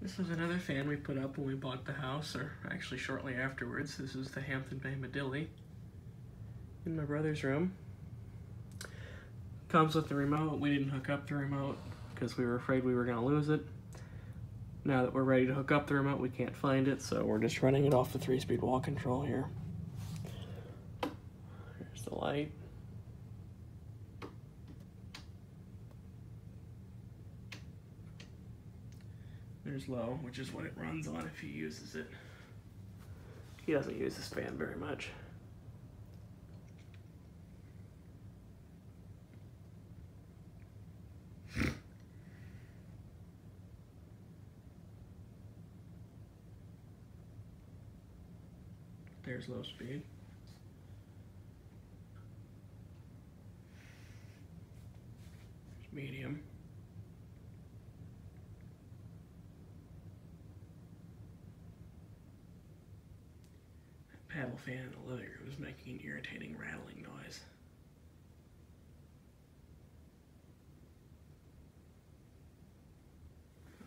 This was another fan we put up when we bought the house, or actually shortly afterwards. This is the Hampton by Midili in my brother's room. Comes with the remote. We didn't hook up the remote because we were afraid we were going to lose it. Now that we're ready to hook up the remote, we can't find it, so we're just running it off the 3-speed wall control here. Here's the light. There's low, which is what it runs on if he uses it. He doesn't use this fan very much. There's low speed. There's medium. That paddle fan in the living room is making an irritating rattling noise.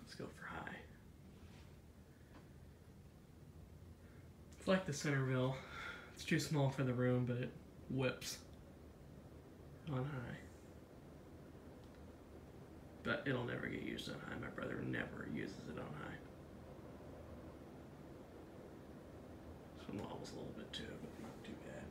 Let's go for high. It's like the Centerville. It's too small for the room, but it whips on high. But it'll never get used on high. My brother never uses it on high. This one wobbles a little bit too, but not too bad.